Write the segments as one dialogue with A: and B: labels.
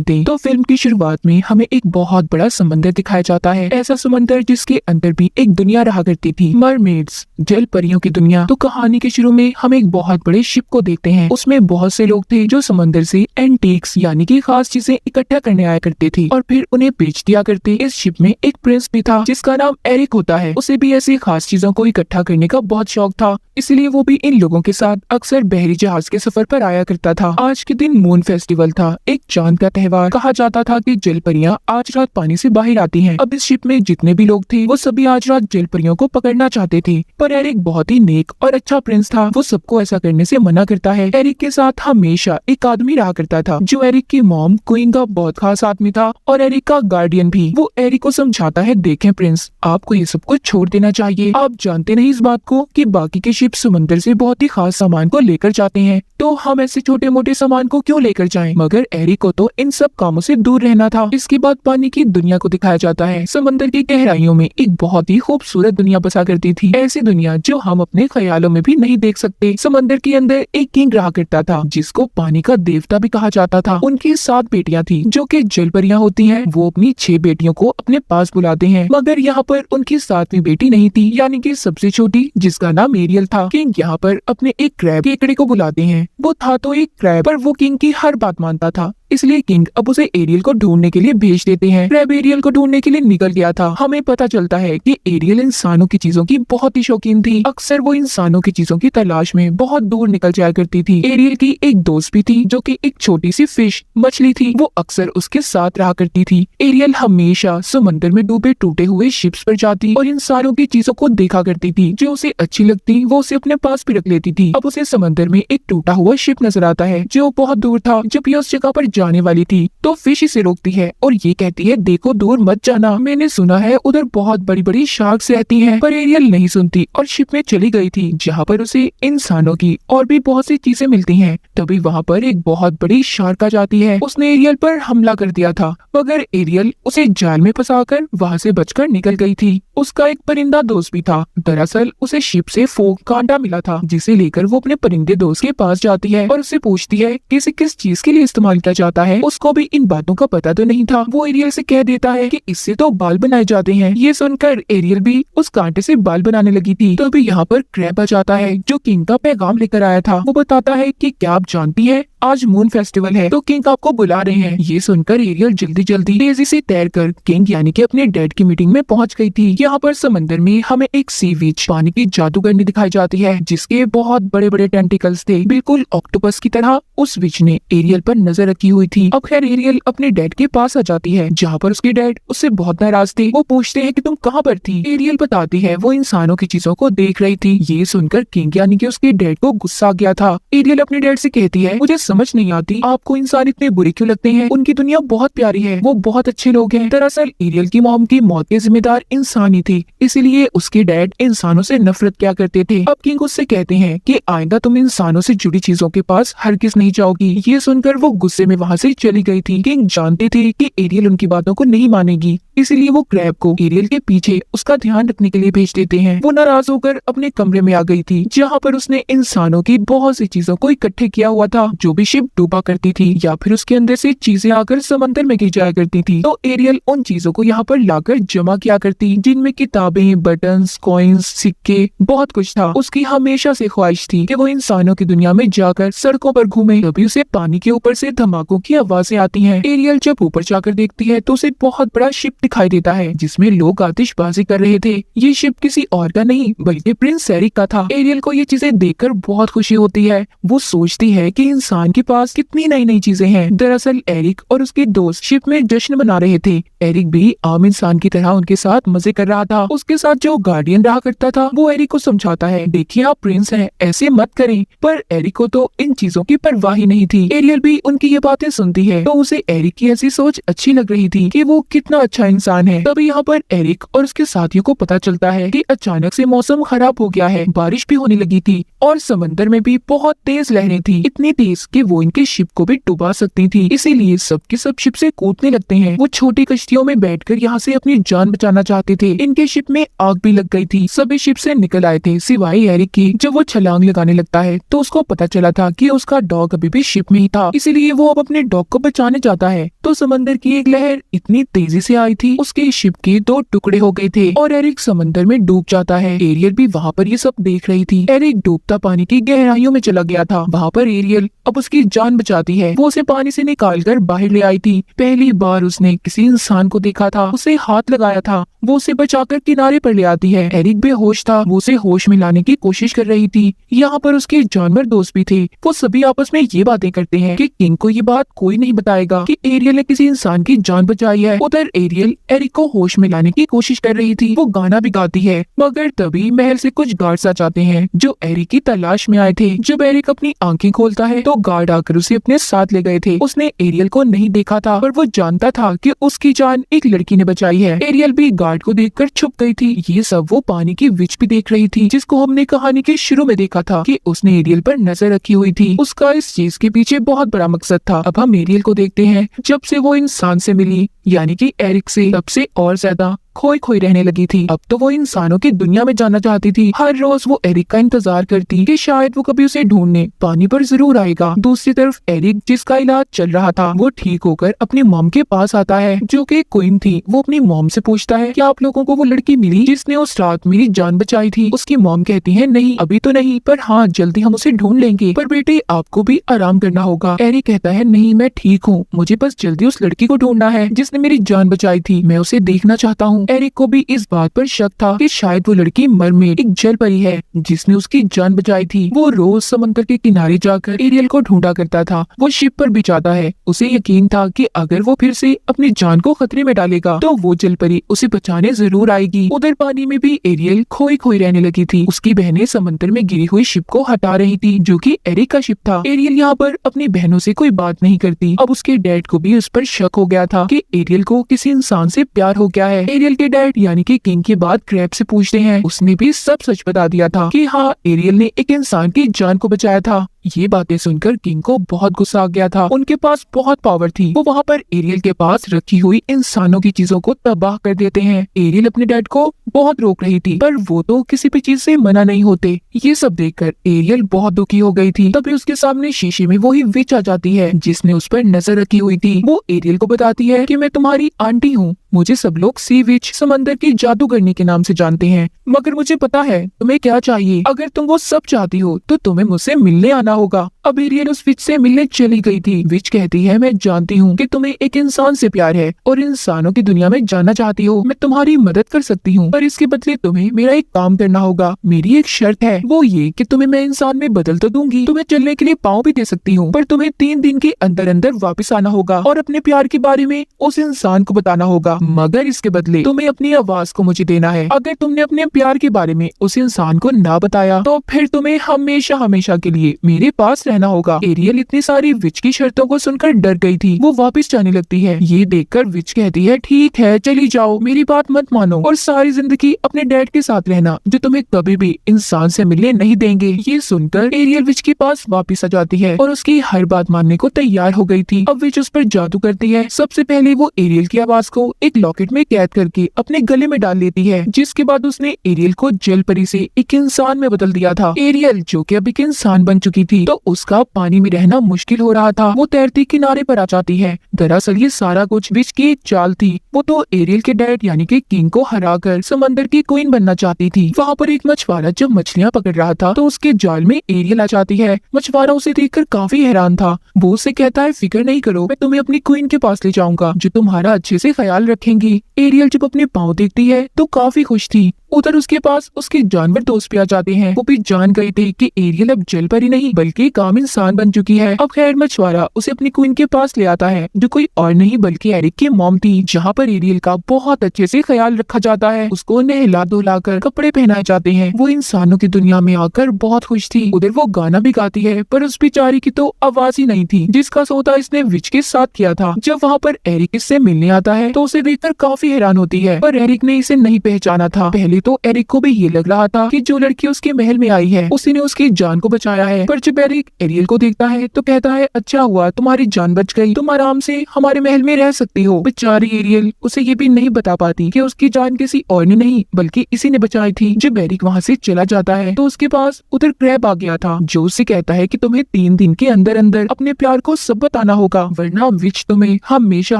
A: दें तो फिल्म की शुरुआत में हमें एक बहुत बड़ा समंदर दिखाया जाता है। ऐसा समंदर जिसके अंदर भी एक दुनिया रहा करती थी, मरमेड्स, जल परियों की दुनिया। तो कहानी के शुरू में हम एक बहुत बड़े शिप को देखते हैं। उसमें बहुत से लोग थे जो समंदर से एंटीक्स यानी कि खास चीजें इकट्ठा करने आया करते थे और फिर उन्हें बेच दिया करते। इस शिप में एक प्रिंस भी था जिसका नाम एरिक होता है। उसे भी ऐसी खास चीजों को इकट्ठा करने का बहुत शौक था, इसलिए वो भी इन लोगों के साथ अक्सर बहरी जहाज के सफर पर आया करता था। आज के दिन मून फेस्टिवल था, एक चांद का त्योहार। कहा जाता था कि जल परियां आज रात पानी से बाहर आती हैं। अब इस शिप में जितने भी लोग थे वो सभी आज रात जल परियों को पकड़ना चाहते थे, पर एरिक बहुत ही नेक और अच्छा प्रिंस था। वो सबको ऐसा करने से मना करता है। एरिक के साथ हमेशा एक आदमी रहा करता था जो एरिक की मॉम क्वीन का बहुत खास आदमी था और एरिक का गार्डियन भी। वो एरिक को समझाता है, देखें प्रिंस, आपको ये सब कुछ छोड़ देना चाहिए। आप जानते नहीं इस बात को कि बाकी के शिप समंदर से बहुत ही खास सामान को लेकर जाते हैं, तो हम ऐसे छोटे मोटे सामान को क्यों लेकर जाएं? मगर एरिक को तो इन सब कामों से दूर रहना था। इसके बाद पानी की दुनिया को दिखाया जाता है। समंदर की गहराइयों में एक बहुत ही खूबसूरत दुनिया बसा करती थी, ऐसी दुनिया जो हम अपने ख्यालों में भी नहीं देख सकते। समंदर के अंदर एक किंग रहा करता था जिसको पानी का देवता भी कहा जाता था। उनकी 7 बेटियां थी जो कि जल परियां होती हैं। वो अपनी 6 बेटियों को अपने पास बुलाते हैं, मगर यहाँ पर उनकी 7वीं बेटी नहीं थी, यानी कि सबसे छोटी, जिसका नाम एरियल था। किंग यहाँ पर अपने एक क्रैब केकड़े को बुलाते हैं। वो था तो एक क्रैब, पर वो किंग की हर बात मानता था, इसलिए किंग अब उसे एरियल को ढूंढने के लिए भेज देते हैं। क्रैब एरियल को ढूंढने के लिए निकल गया था। हमें पता चलता है कि एरियल इंसानों की चीजों की बहुत ही शौकीन थी। अक्सर वो इंसानों की चीजों की तलाश में बहुत दूर निकल जाया करती थी। एरियल की एक दोस्त भी थी जो कि एक छोटी सी फिश मछली थी। वो अक्सर उसके साथ रहा करती थी। एरियल हमेशा समंदर में डूबे टूटे हुए शिप्स पर जाती और इंसानों की चीजों को देखा करती थी। जो उसे अच्छी लगती वो उसे अपने पास भी रख लेती थी। अब उसे समंदर में एक टूटा हुआ शिप नजर आता है जो बहुत दूर था। जब ये उस जगह पर जाने वाली थी तो फिश इसे रोकती है और ये कहती है, देखो दूर मत जाना, मैंने सुना है उधर बहुत बड़ी बड़ी शार्क्स रहती हैं। पर एरियल नहीं सुनती और शिप में चली गई थी जहाँ पर उसे इंसानों की और भी बहुत सी चीजें मिलती हैं। तभी वहाँ पर एक बहुत बड़ी शार्क आ जाती है। उसने एरियल पर हमला कर दिया था, मगर एरियल उसे जाल में फंसाकर वहाँ से बचकर निकल गई थी। उसका एक परिंदा दोस्त भी था। दरअसल उसे शिप से फोक कांटा मिला था, जिसे लेकर वो अपने परिंदे दोस्त के पास जाती है और उससे पूछती है कि इसे किस चीज के लिए इस्तेमाल किया जाता है। उसको भी इन बातों का पता तो नहीं था। वो एरियल से कह देता है कि इससे तो बाल बनाए जाते हैं। ये सुनकर एरियल भी उस कांटे से बाल बनाने लगी थी। तभी यहाँ पर क्रैब आ जाता है जो किंग का पैगाम लेकर आया था। वो बताता है कि क्या आप जानती है आज मून फेस्टिवल है तो किंग आपको बुला रहे हैं। ये सुनकर एरियल जल्दी जल्दी तेजी से तैरकर किंग यानी कि अपने डैड की मीटिंग में पहुंच गई थी। यहाँ पर समंदर में हमें एक सी विच पानी की जादूगरनी दिखाई जाती है जिसके बहुत बड़े बड़े टेंटिकल्स थे, बिल्कुल ऑक्टोपस की तरह। उस विच ने एरियल पर नजर रखी हुई थी। अब खैर एरियल अपने डैड के पास आ जाती है जहाँ पर उसके डैड उससे बहुत नाराज थे। वो पूछते हैं कि तुम कहाँ पर थी? एरियल बताती है वो इंसानों की चीजों को देख रही थी। ये सुनकर किंग यानी कि उसके डैड को गुस्सा आ गया था। एरियल अपने डैड से कहती है, मुझे समझ नहीं आती आपको इंसान इतने बुरे क्यों लगते हैं? उनकी दुनिया बहुत प्यारी है, वो बहुत अच्छे लोग हैं। दरअसल एरियल की मॉम की मौत के जिम्मेदार इंसान ही थे, इसीलिए उसके डैड इंसानों से नफरत क्या करते थे। अब किंग उससे कहते हैं कि आइंदा तुम इंसानों से जुड़ी चीजों के पास हरगिज नहीं जाओगी। ये सुनकर वो गुस्से में वहाँ से चली गई थी। किंग जानते थे कि एरियल उनकी बातों को नहीं मानेगी, इसीलिए वो क्रैब को एरियल के पीछे उसका ध्यान रखने के लिए भेज देते हैं। वो नाराज होकर अपने कमरे में आ गई थी जहाँ पर उसने इंसानों की बहुत सी चीजों को इकट्ठे किया हुआ था जो भी शिप डूबा करती थी या फिर उसके अंदर से चीजें आकर समंदर में गिर जाया करती थी। तो एरियल उन चीजों को यहाँ पर लाकर जमा किया करती, जिनमें किताबें, बटन्स, कॉइन्स, सिक्के, बहुत कुछ था। उसकी हमेशा से ख्वाहिश थी कि वो इंसानों की दुनिया में जाकर सड़कों पर घूमे। तभी उसे पानी के ऊपर से धमाकों की आवाजें आती हैं। एरियल जब ऊपर जाकर देखती है तो उसे बहुत बड़ा शिप दिखाई देता है जिसमें लोग आतिशबाजी कर रहे थे। ये शिप किसी और का नहीं बल्कि प्रिंस एरिक का था। एरियल को ये चीजें देखकर बहुत खुशी होती है। वो सोचती है कि इंसान के पास कितनी नई नई चीजें हैं। दरअसल एरिक और उसके दोस्त शिप में जश्न मना रहे थे। एरिक भी आम इंसान की तरह उनके साथ मजे कर रहा था। उसके साथ जो गार्डियन रहा करता था वो एरिक को समझाता है, देखिए आप प्रिंस हैं, ऐसे मत करें। पर एरिक को तो इन चीजों की परवाह ही नहीं थी। एरियल भी उनकी ये बातें सुनती है तो उसे एरिक की ऐसी सोच अच्छी लग रही थी कि वो कितना अच्छा इंसान है। तभी यहाँ पर एरिक और उसके साथियों को पता चलता है कि अचानक से मौसम खराब हो गया है, बारिश भी होने लगी थी और समंदर में भी बहुत तेज लहरें थी, इतनी तेज कि वो इनके शिप को भी डुबा सकती थी, इसीलिए सब के सब शिप से कूदने लगते हैं। वो छोटी कश्तियों में बैठकर यहाँ से अपनी जान बचाना चाहते थे। इनके शिप में आग भी लग गई थी। सभी शिप से निकल आए थे सिवाय एरिक की। जब वो छलांग लगाने लगता है तो उसको पता चला था कि उसका डॉग अभी भी शिप में ही था, इसीलिए वो अब अपने डॉग को बचाने जाता है। तो समंदर की एक लहर इतनी तेजी से आई थी, उसके शिप के 2 टुकड़े हो गए थे और एरिक समंदर में डूब जाता है। एरियल भी वहाँ पर ये सब देख रही थी। एरिक डूबता पानी की गहराइयों में चला गया था। वहाँ पर एरियल अब उसकी जान बचाती है। वो उसे पानी से निकालकर बाहर ले आई थी। पहली बार उसने किसी इंसान को देखा था, उसे हाथ लगाया था। वो उसे बचाकर किनारे पर ले आती है। एरिक बेहोश था, वो उसे होश में लाने की कोशिश कर रही थी। यहाँ पर उसके जानवर दोस्त भी थे। वो सभी आपस में ये बातें करते हैं कि किंग को ये बात कोई नहीं बताएगा कि एरियल ने किसी इंसान की जान बचाई है। उधर एरियल एरिक को होश में लाने की कोशिश कर रही थी। वो गाना भी गाती है, मगर तभी महल से कुछ गार्ड्स आ जाते हैं जो एरिक की तलाश में आए थे। जब एरिक अपनी आंखें खोलता है तो गार्ड आकर उसे अपने साथ ले गए थे। उसने एरियल को नहीं देखा था, पर वो जानता था कि उसकी जान एक लड़की ने बचाई है। एरियल भी गार्ड को देखकर छुप गई थी। ये सब वो पानी की विच भी देख रही थी, जिसको हमने कहानी के शुरू में देखा था कि उसने एरियल पर नजर रखी हुई थी। उसका इस चीज के पीछे बहुत बड़ा मकसद था। अब हम एरियल को देखते हैं। जब से वो इंसान से मिली, यानी कि एरिक से, तब से और ज्यादा खोई खोई रहने लगी थी। अब तो वो इंसानों की दुनिया में जाना चाहती थी। हर रोज वो एरिक का इंतजार करती कि शायद वो कभी उसे ढूंढने पानी पर जरूर आएगा। दूसरी तरफ एरिक, जिसका इलाज चल रहा था, वो ठीक होकर अपनी मॉम के पास आता है, जो कि क्वीन थी। वो अपनी मॉम से पूछता है, क्या आप लोगों को वो लड़की मिली जिसने उस रात मेरी जान बचाई थी? उसकी मॉम कहती है, नहीं अभी तो नहीं, पर हाँ जल्दी हम उसे ढूंढ लेंगे। पर बेटे आपको भी आराम करना होगा। एरिक कहता है, नहीं मैं ठीक हूँ, मुझे बस जल्दी उस लड़की को ढूंढना है जिसने मेरी जान बचाई थी। मैं उसे देखना चाहता हूँ। एरिक को भी इस बात पर शक था कि शायद वो लड़की मरमेड, एक जल परी है जिसने उसकी जान बचाई थी। वो रोज समंदर के किनारे जाकर एरियल को ढूंढा करता था। वो शिप पर भी जाता है। उसे यकीन था कि अगर वो फिर से अपनी जान को खतरे में डालेगा तो वो जल परी उसे बचाने जरूर आएगी। उधर पानी में भी एरियल खोई खोई रहने लगी थी। उसकी बहनें समंदर में गिरी हुई शिप को हटा रही थी, जो कि एरिक का शिप था। एरियल यहाँ पर अपनी बहनों से कोई बात नहीं करती। अब उसके डैड को भी उस पर शक हो गया था कि एरियल को किसी इंसान से प्यार हो गया है। एरियल के डैड यानी कि किंग की बात क्रैब से पूछते हैं। उसने भी सब सच बता दिया था कि हाँ एरियल ने एक इंसान की जान को बचाया था। ये बातें सुनकर किंग को बहुत गुस्सा आ गया था। उनके पास बहुत पावर थी। वो वहाँ पर एरियल के पास रखी हुई इंसानों की चीजों को तबाह कर देते हैं। एरियल अपने डैड को बहुत रोक रही थी, पर वो तो किसी भी चीज से मना नहीं होते। ये सब देखकर एरियल बहुत दुखी हो गई थी। तभी उसके सामने शीशे में वही विच आ जाती है जिसने उस पर नजर रखी हुई थी। वो एरियल को बताती है कि मैं तुम्हारी आंटी हूँ। मुझे सब लोग सी विच, समंदर की जादूगरनी के नाम से जानते हैं, मगर मुझे पता है तुम्हें क्या चाहिए। अगर तुम वो सब चाहती हो तो तुम्हें मुझसे मिलने आना होगा। अब एरियल उस विच से मिलने चली गई थी। विच कहती है, मैं जानती हूँ कि तुम्हें एक इंसान से प्यार है और इंसानों की दुनिया में जाना चाहती हो। मैं तुम्हारी मदद कर सकती हूँ, पर इसके बदले तुम्हें मेरा एक काम करना होगा। मेरी एक शर्त है, वो ये कि तुम्हें मैं इंसान में बदल तो दूंगी, तुम्हें चलने के लिए पाँव भी दे सकती हूँ, पर तुम्हें 3 दिन के अंदर अंदर वापस आना होगा और अपने प्यार के बारे में उस इंसान को बताना होगा। मगर इसके बदले तुम्हें अपनी आवाज को मुझे देना है। अगर तुमने अपने प्यार के बारे में उस इंसान को ना बताया तो फिर तुम्हें हमेशा हमेशा के लिए मेरे पास रहना होगा। एरियल इतनी सारी विच की शर्तों को सुनकर डर गई थी। वो वापस जाने लगती है। ये देखकर विच कहती है, ठीक है चली जाओ, मेरी बात मत मानो और सारी जिंदगी अपने डैड के साथ रहना, जो तुम्हें कभी भी इंसान से मिलने नहीं देंगे। ये सुनकर एरियल विच के पास वापस आ जाती है और उसकी हर बात मानने को तैयार हो गई थी। अब विच उस पर जादू करती है। सबसे पहले वो एरियल की आवाज को एक लॉकेट में कैद करके अपने गले में डाल लेती है, जिसके बाद उसने एरियल को जल परी से एक इंसान में बदल दिया था। एरियल जो कि अब एक इंसान बन चुकी थी, तो उसका पानी में रहना मुश्किल हो रहा था। वो तैरती किनारे पर आ जाती है। दरअसल ये सारा कुछ विच की एक चाल थी। वो तो एरियल के डैड यानी कि किंग को हराकर समंदर की क्वीन बनना चाहती थी। वहाँ पर एक मछुआरा जब मछलियाँ पकड़ रहा था तो उसके जाल में एरियल आ जाती है। मछुआरा उसे देखकर काफी हैरान था। वो उसे कहता है, फिक्र नहीं करो, मैं तुम्हें अपनी क्वीन के पास ले जाऊंगा जो तुम्हारा अच्छे से ख्याल रखेंगी। एरियल जब अपने पाँव देखती है तो काफी खुश थी। उधर उसके पास उसके जानवर दोस्त भी आ जाते हैं। वो भी जान गए थे कि एरियल अब जल परी नहीं बल्कि एक आम इंसान बन चुकी है। अब खैर मछुआरा उसे अपनी क्वीन के पास ले आता है, जो कोई और नहीं बल्कि एरिक की मॉम थी, जहाँ पर एरियल का बहुत अच्छे से ख्याल रखा जाता है। उसको नहला धुलाकर कपड़े पहनाए जाते हैं। वो इंसानों की दुनिया में आकर बहुत खुश थी। उधर वो गाना भी गाती है, पर उस बेचारी की तो आवाज ही नहीं थी जिसका सौदा इसने विच के साथ किया था। जब वहाँ पर एरिक इससे मिलने आता है तो उसे देखकर काफी हैरान होती है, पर एरिक ने इसे नहीं पहचाना था। पहले पहले तो एरिक को भी ये लग रहा था कि जो लड़की उसके महल में आई है उसी ने उसकी जान को बचाया है, पर जब एरिक एरियल को देखता है तो कहता है अच्छा हुआ तुम्हारी जान बच गई, तुम आराम से हमारे महल में रह सकती हो। बेचारी एरियल उसे ये भी नहीं बता पाती कि उसकी जान किसी और ने नहीं बल्कि इसी ने बचाई थी। जब एरिक वहाँ से चला जाता है तो उसके पास उधर क्रैब आ गया था जो उससे कहता है कि तुम्हें 3 दिन के अंदर अंदर अपने प्यार को सब बताना होगा वरना विच तुम्हें हमेशा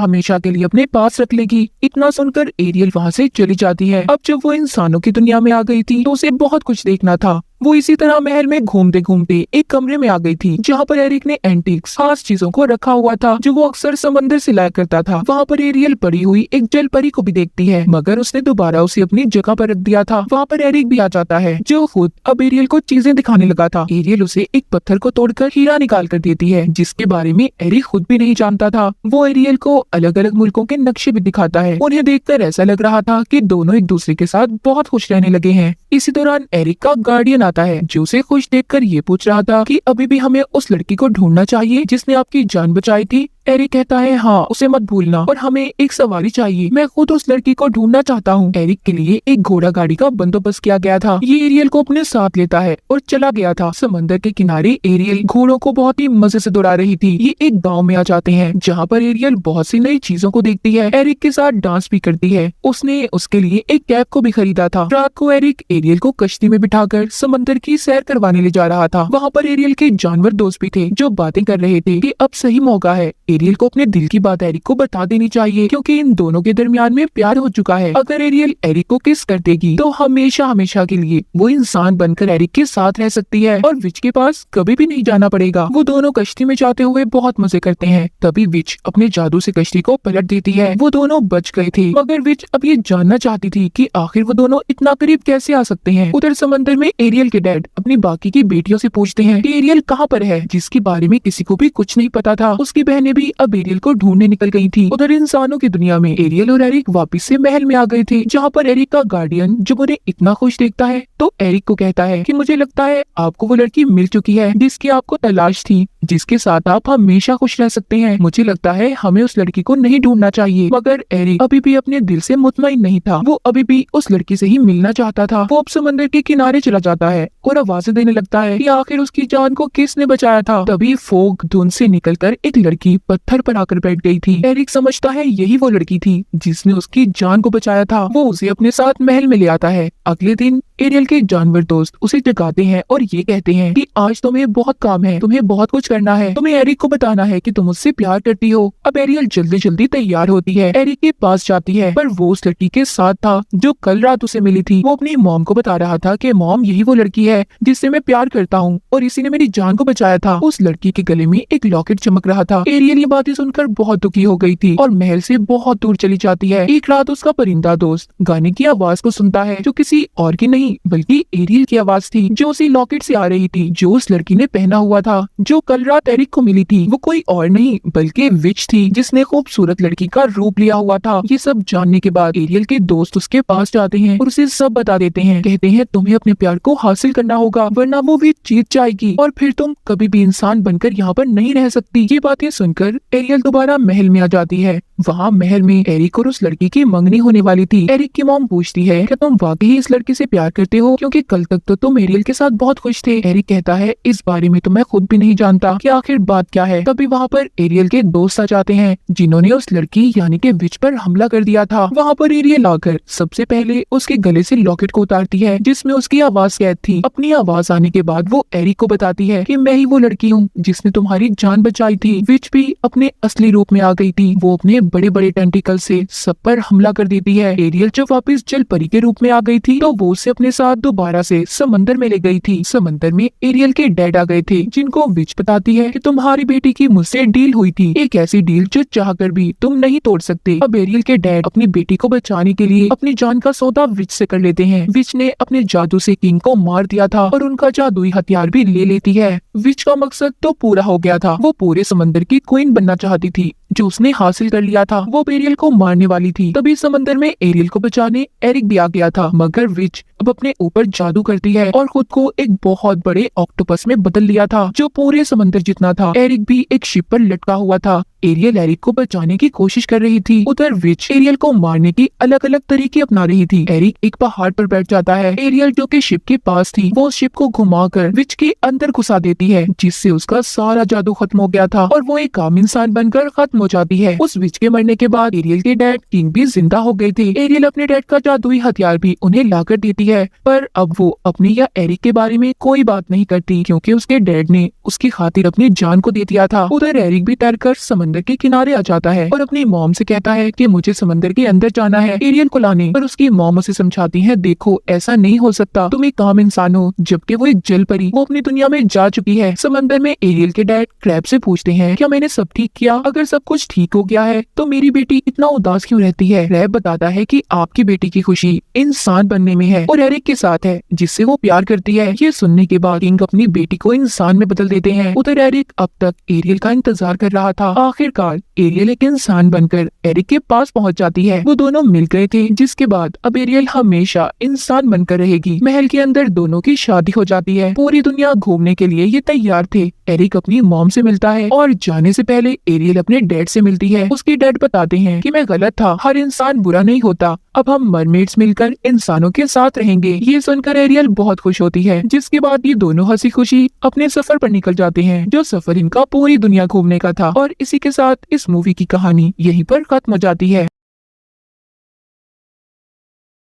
A: हमेशा के लिए अपने पास रख लेगी। इतना सुनकर एरियल वहाँ से चली जाती है। अब जब वो इंसानों की दुनिया में आ गई थी तो उसे बहुत कुछ देखना था। वो इसी तरह महल में घूमते घूमते एक कमरे में आ गई थी जहाँ पर एरिक ने एंटीक्स खास चीजों को रखा हुआ था जो वो अक्सर समंदर से लाया करता था। वहाँ पर एरियल पड़ी हुई एक जल परी को भी देखती है मगर उसने दोबारा उसे अपनी जगह पर रख दिया था। वहाँ पर एरिक भी आ जाता है जो खुद अब एरियल को चीजें दिखाने लगा था। एरियल उसे एक पत्थर को तोड़कर हीरा निकाल कर देती है जिसके बारे में एरिक खुद भी नहीं जानता था। वो एरियल को अलग अलग मुल्कों के नक्शे भी दिखाता है। उन्हें देखकर ऐसा लग रहा था कि दोनों एक दूसरे के साथ बहुत खुश रहने लगे हैं। इसी दौरान एरिक का गार्डियन आता है जो उसे खुश देखकर ये पूछ रहा था कि अभी भी हमें उस लड़की को ढूंढना चाहिए जिसने आपकी जान बचाई थी। एरिक कहता है हाँ उसे मत भूलना और हमें एक सवारी चाहिए, मैं खुद उस लड़की को ढूंढना चाहता हूँ। एरिक के लिए एक घोड़ा गाड़ी का बंदोबस्त किया गया था। ये एरियल को अपने साथ लेता है और चला गया था। समंदर के किनारे एरियल घोड़ों को बहुत ही मजे से दौड़ा रही थी। ये एक गाँव में आ जाते हैं जहाँ पर एरियल बहुत सी नई चीजों को देखती है। एरिक के साथ डांस भी करती है। उसने उसके लिए एक कैब को भी खरीदा था। रात को एरिक एरियल को कश्ती में बिठाकर समंदर की सैर करवाने ले जा रहा था। वहाँ पर एरियल के जानवर दोस्त भी थे जो बातें कर रहे थे कि अब सही मौका है एरियल को अपने दिल की बात एरिक को बता देनी चाहिए क्योंकि इन दोनों के दरमियान में प्यार हो चुका है। अगर एरियल एरिक को किस कर देगी तो हमेशा हमेशा के लिए वो इंसान बनकर एरिक के साथ रह सकती है और विच के पास कभी भी नहीं जाना पड़ेगा। वो दोनों कश्ती में जाते हुए बहुत मजे करते हैं। तभी विच अपने जादू से कश्ती को पलट देती है। वो दोनों बच गए थे मगर विच अब ये जानना चाहती थी कि आखिर वो दोनों इतना करीब कैसे आ सकते हैं। उधर समंदर में एरियल के डैड अपनी बाकी की बेटियों से पूछते हैं कि एरियल कहाँ पर है, जिसके बारे में किसी को भी कुछ नहीं पता था। उसकी बहनें भी अब एरियल को ढूंढने निकल गई थी। उधर इंसानों की दुनिया में एरियल और एरिक वापस से महल में आ गए थे जहाँ पर एरिक का गार्डियन जब उन्हें इतना खुश देखता है तो एरिक को कहता है कि मुझे लगता है आपको वो लड़की मिल चुकी है जिसकी आपको तलाश थी, जिसके साथ आप हमेशा खुश रह सकते हैं। मुझे लगता है हमें उस लड़की को नहीं ढूंढना चाहिए। मगर एरिक अभी भी अपने दिल से मुतमईन नहीं था। वो अभी भी उस लड़की से ही मिलना चाहता था। वो अब समंदर के किनारे चला जाता है और आवाजें देने लगता है कि आखिर उसकी जान को किसने बचाया था। तभी फोग धुंध से निकलकर एक लड़की पत्थर पर आकर बैठ गई थी। एरिक समझता है यही वो लड़की थी जिसने उसकी जान को बचाया था। वो उसे अपने साथ महल में ले आता है। अगले दिन एरियल के जानवर दोस्त उसे जगाते हैं और ये कहते हैं कि आज तुम्हें बहुत काम है, तुम्हें बहुत कुछ करना है, तुम्हें एरिक को बताना है कि तुम उससे प्यार करती हो। अब एरियल जल्दी जल्दी तैयार होती है, एरिक के पास जाती है पर वो उस लड़की के साथ था जो कल रात उसे मिली थी। वो अपनी मॉम को बता रहा था कि मॉम यही वो लड़की है जिससे मैं प्यार करता हूँ और इसी ने मेरी जान को बचाया था। उस लड़की के गले में एक लॉकेट चमक रहा था। एरियल ये बातें सुनकर बहुत दुखी हो गई थी और महल से बहुत दूर चली जाती है। एक रात उसका परिंदा दोस्त गाने की आवाज को सुनता है जो किसी और की नहीं बल्कि एरियल की आवाज थी जो उसी लॉकेट से आ रही थी जो उस लड़की ने पहना हुआ था जो कल रात एरिक को मिली थी। वो कोई और नहीं बल्कि विच थी जिसने खूबसूरत लड़की का रूप लिया हुआ था। ये सब जानने के बाद एरियल के दोस्त उसके पास जाते हैं और उसे सब बता देते हैं। कहते हैं तुम्हें अपने प्यार को हासिल करना होगा वरना वो विच जीत जाएगी और फिर तुम कभी भी इंसान बनकर यहाँ पर नहीं रह सकती। ये बातें सुनकर एरियल दोबारा महल में आ जाती है। वहाँ महल में एरिक और उस लड़की की मंगनी होने वाली थी। एरिक की मॉम पूछती है क्या तुम वाकई इस लड़की से प्यार करते हो, क्योंकि कल तक तो तुम एरियल के साथ बहुत खुश थे। एरिक कहता है इस बारे में तो मैं खुद भी नहीं जानता कि आखिर बात क्या है। तभी वहाँ पर एरियल के दोस्त आ जाते हैं जिन्होंने उस लड़की यानी कि विच पर हमला कर दिया था। वहाँ पर एरियल आकर सबसे पहले उसके गले से लॉकेट को उतारती है जिसमें उसकी आवाज कैद थी। अपनी आवाज आने के बाद वो एरिक को बताती है कि मैं ही वो लड़की हूँ जिसने तुम्हारी जान बचाई थी। विच भी अपने असली रूप में आ गई थी। वो अपने बड़े बड़े टेंटिकल से सब पर हमला कर देती है। एरियल जब वापस जल परी के रूप में आ गई थी तो वो उसे अपने साथ दोबारा से समंदर में ले गई थी। समंदर में एरियल के डैड आ गए थे जिनको विच बताती है कि तुम्हारी बेटी की मुझसे डील हुई थी, एक ऐसी डील जो चाहकर भी तुम नहीं तोड़ सकते। अब एरियल के डैड अपनी बेटी को बचाने के लिए अपनी जान का सौदा विच से कर लेते हैं। विच ने अपने जादू से किंग को मार दिया था और उनका जादुई हथियार भी ले लेती है। विच का मकसद तो पूरा हो गया था। वो पूरे समंदर की क्वीन बनना चाहती थी जो उसने हासिल कर लिया था। वो एरियल को मारने वाली थी। तभी समंदर में एरियल को बचाने एरिक भी आ गया था मगर विच अब अपने ऊपर जादू करती है और खुद को एक बहुत बड़े ऑक्टोपस में बदल लिया था जो पूरे समंदर जितना था। एरिक भी एक शिप पर लटका हुआ था एरियल एरिक को बचाने की कोशिश कर रही थी, उधर विच एरियल को मारने की अलग अलग तरीके अपना रही थी। एरिक एक पहाड़ पर बैठ जाता है। एरियल जो कि शिप के पास थी वो शिप को घुमाकर विच के अंदर घुसा देती है, जिससे उसका सारा जादू खत्म हो गया था और वो एक आम इंसान बनकर खत्म हो जाती है। उस विच के मरने के बाद एरियल के डैड किंग भी जिंदा हो गए थे। एरियल अपने डैड का जादुई हथियार भी उन्हें लाकर देती है, पर अब वो अपनी या एरिक के बारे में कोई बात नहीं करती, क्योंकि उसके डैड ने उसकी खातिर अपनी जान को दे दिया था। उधर एरिक भी डरकर समंदर के किनारे आ जाता है और अपनी मॉम से कहता है कि मुझे समंदर के अंदर जाना है एरियल को लाने, पर उसकी मॉम उसे समझाती है, देखो ऐसा नहीं हो सकता, तुम एक आम इंसान हो, जबकि वो एक जल परी, वो अपनी दुनिया में जा चुकी है। समंदर में एरियल के डैड क्रैब से पूछते हैं, क्या मैंने सब ठीक किया? अगर सब कुछ ठीक हो गया है तो मेरी बेटी इतना उदास क्यों रहती है? क्रैब बताता है कि आपकी बेटी की खुशी इंसान बनने में है और एरिक के साथ है, जिससे वो प्यार करती है। ये सुनने के बाद किंग अपनी बेटी को इंसान में बदल देते हैं। उधर एरिक अब तक एरियल का इंतजार कर रहा था। आखिरकार एरियल एक इंसान बनकर एरिक के पास पहुंच जाती है। वो दोनों मिल गए थे, जिसके बाद अब एरियल हमेशा इंसान बनकर रहेगी। महल के अंदर दोनों की शादी हो जाती है। पूरी दुनिया घूमने के लिए ये तैयार थे। एरिक अपनी मॉम से मिलता है और जाने से पहले एरियल अपने डैड से मिलती है। उसके डैड बताते हैं कि मैं गलत था, हर इंसान बुरा नहीं होता, अब हम मरमेड्स मिलकर इंसानों के साथ रहेंगे। ये सुनकर एरियल बहुत खुश होती है, जिसके बाद ये दोनों हंसी खुशी अपने सफर पर निकल जाते हैं, जो सफर इनका पूरी दुनिया घूमने का था। और इसी के साथ इस मूवी की कहानी यहीं पर खत्म हो जाती है।